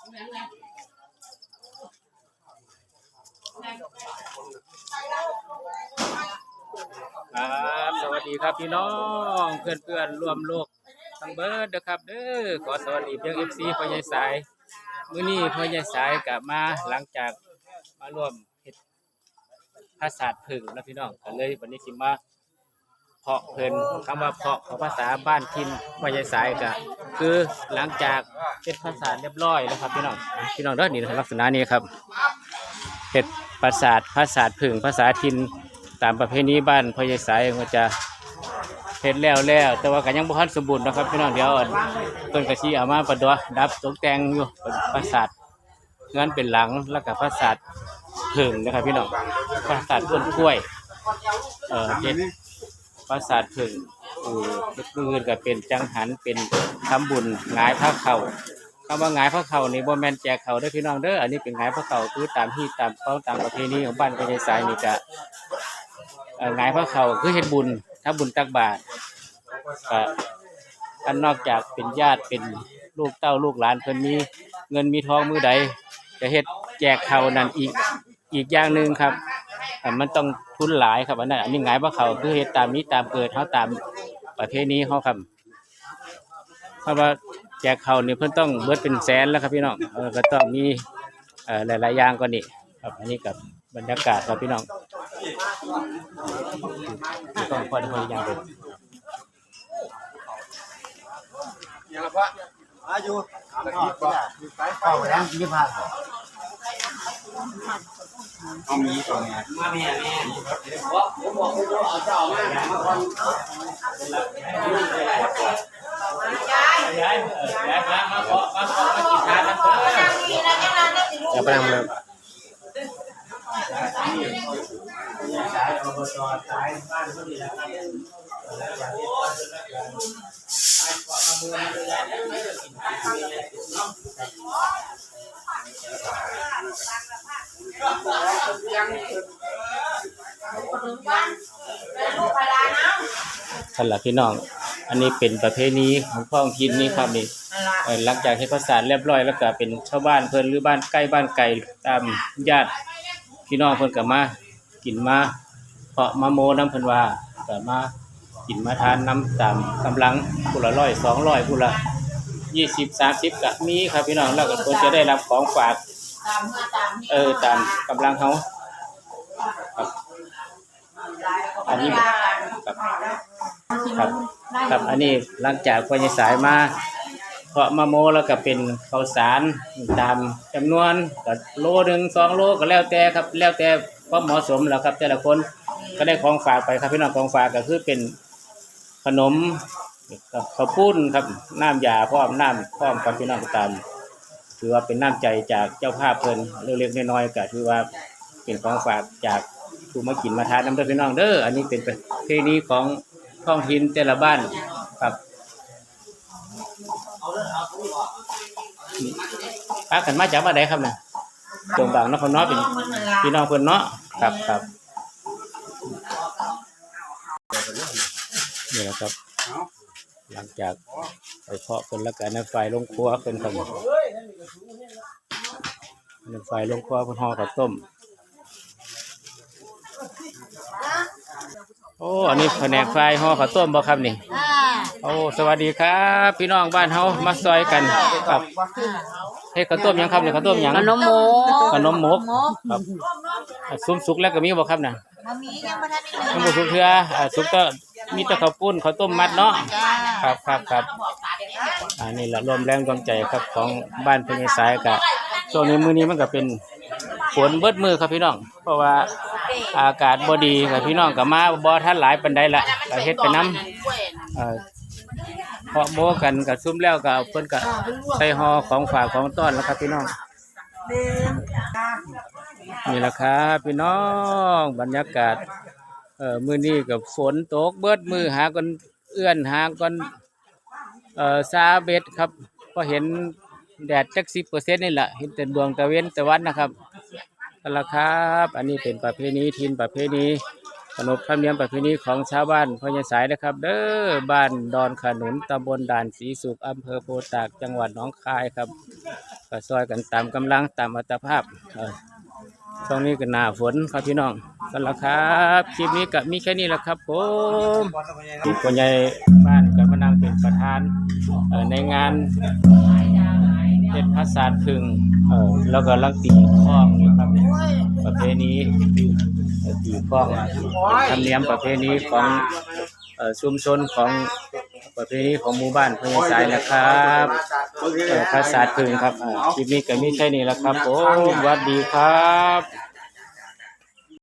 ครับสวัสดีครับพี่น้องเพื่อนๆร่วมโลกทั้งเบิร์ดนะครับเด้อขอสวัสดีเพียงFC พ่อใหญ่สายมื้อนี้พ่อใหญ่สายกลับมาหลังจากมาร่วมเฮ็ดภาษาผึ่งนะพี่น้องก็เลยวันนี้สิมาเพาะเพิ่นคำว่าเพาะของภาษาบ้านถิ่นพ่อใหญ่สายก็คือหลังจากเฮ็ดภาษาเรียบร้อยแล้วครับพี่น้องเด้อนี่ลักษณะนี้ครับเฮ็ดภาษาผึ่งภาษาถิ่นตามประเพณีบ้านพ่อใหญ่สายมันจะเฮ็ดแล้วแต่ว่าก็ยังบ่ทันสมบูรณ์นะครับพี่น้องเดี๋ยวเพิ่นก็สิเอามาประดับตกแต่งอยู่ปราสาทเงินเป็นหลังแล้วก็ปราสาทผึ่งนะครับพี่น้องปราสาทต้นกล้วยเฮ็ดปราสาทผึ่งปืนก็เป็นจังหันเป็นทำบุญหงายพระเข่าคำว่าหงายพระเข่านี่บ่แม่นแจกเข่าเด้อพี่น้องเด้ออันนี้เป็นหงายพระเข่าคือตามที่ตามประเพณีของบ้านพ่อใหญ่สายนี่ก็หงายพระเข่าคือเฮ็ดบุญทำบุญตักบาตรอันนอกจากเป็นญาติเป็นลูกเต้าลูกหลานเพิ่นมีเงินมีทองมือใดจะเฮ็ดแจกเข่านั่นอีกอย่างหนึ่งครับมันต้องทุนหลายครับอันนี้หงายพระเข่าคือเฮ็ดตามนี้ตามเกิดเฮาตามประเพณีเฮาครับเพราะว่าแจกเข่านี่เพิ่นต้องเบิดเป็นแสนแล้วครับพี่น้องก็ต้องมีหลายๆอย่างกว่านี้ครับอันนี้กับบรรยากาศครับพี่น้องต้องพอได้อย่างเดียวอย่างละพระอายุเข้าไปแล้วยี่ห้าเอามีตัวนี้มาเมียผมบอกเอาเจ้ามาคนย้ายมาขอกินทานนะอย่าไปทำเลยสายอบตสายบ้านพอดีแล้วท่านหลักพี่น้องอันนี้เป็นประเพณีของท้องถิ่นนี่ครับนี่หลังจากเฮ็ดภาษาเรียบร้อยแล้วก็เป็นชาวบ้านเพิ่นหรือบ้านใกล้บ้านไกลตามญาติพี่น้องเพิ่นก็มากินมาเพาะมาโมน้ำเพิ่นว่าก็มากินมาทานน้ำตามกำลังผู้ละ100 200ผู้ละ20 30ก็มีครับพี่น้องแล้วก็เพิ่นจะได้รับของฝากตามกำลังเฮาครับอันนี้ครับอันนี้หลังจากพ่อใหญ่สายมาเพาะมาโมแล้วก็เป็นข้าวสารตามจำนวนก็โลนึง2 โลก็แล้วแต่ครับแล้วแต่ความเหมาะสมแล้วครับแต่ละคนก็ได้ของฝากไปครับพี่น้องของฝากก็คือเป็นขนมข้าวปุ้นครับน้ำยาพร้อมครับพี่น้องตามถือว่าเป็นน้ำใจจากเจ้าภาพเพิ่นเล็กๆน้อยๆก็ถือว่าเป็นของฝากจากผู้มากินมาทานน้ำเด้อพี่น้องเด้ออันนี้เป็นประเพณีของท้องถิ่นแต่ละบ้านครับพากันมาจากบ้านใดครับเนี่ยจงบางนครน้อยเป็นพี่น้องเพิ่นเนาะครับนี่แหละครับหลังจากไปเพาะเป็นแล้วกันในไฟลงครัวเป็นครับในไฟลงครัวเป็นห่อกับต้มโอ้อันนี้แผนกไฟห่อข้าวต้มบ่ครับนี่โอ้สวัสดีครับพี่น้องบ้านเฮามาซอยกันครับเฮ็ดข้าวต้มยังครับเนี่ยข้าวต้มยังขนมหมกครับซุปสุกแล้วก็มีบ่ครับน่ะมียังบ่ทันได้ ยังบ่สุกเทื่อสุกก็มีแต่ข้าวปุ้นข้าวต้มมัดเนาะครับอันนี้ละรวมแรงรวมใจครับของบ้านพ่อใหญ่สายก็ช่วงนี้มื้อนี้มันก็เป็นฝนเบิดมือครับพี่น้องเพราะว่าอากาศบ่ดีครับพี่น้องก็มาบ่ทันหลายปานใดละก็เฮ็ดไปนำเพาะโมกันก็ซุ่มแล้วก็เอาเพิ่นก็ใส่ห่อของฝากของต้อนแล้วครับพี่น้องนี่ล่ะครับพี่น้องบรรยากาศมื้อนี้ก็ฝนตกเบิดมือหากันหากันซาเบ็ดครับพอเห็นแดดจัก10%นี่แหละเห็นแต่ดวงตะเวนตะวันนะครับนั่นล่ะครับอันนี้เป็นประเพณีถิ่นประเพณี ขนบธรรมเนียมประเพณีของชาวบ้านพ่อใหญ่สายนะครับ เด้อบ้านดอนขนุนตำบลด่านศรีสุขอำเภอโพธิ์ตากจังหวัดหนองคายครับก็ซอยกันตามกำลังตามอัตภาพช่วงนี้ก็หน้าฝนครับพี่น้องกันละครับคลิปนี้ก็มีแค่นี้แหละครับผมพ่อใหญ่บ้านก็มานั่งเป็นประธานในงานเป็นพระศาสตร์พึ่งแล้วก็ลังตีข้องอยู่ครับประเพณีตีข้องธรรมเนียมประเพณีของชุมชนของประเพณีของหมู่บ้านพญาสายนะครับพระศาสตร์พึ่งครับคลิปนี้ก็มีแค่นี้แหละครับผมสวัสดีครับ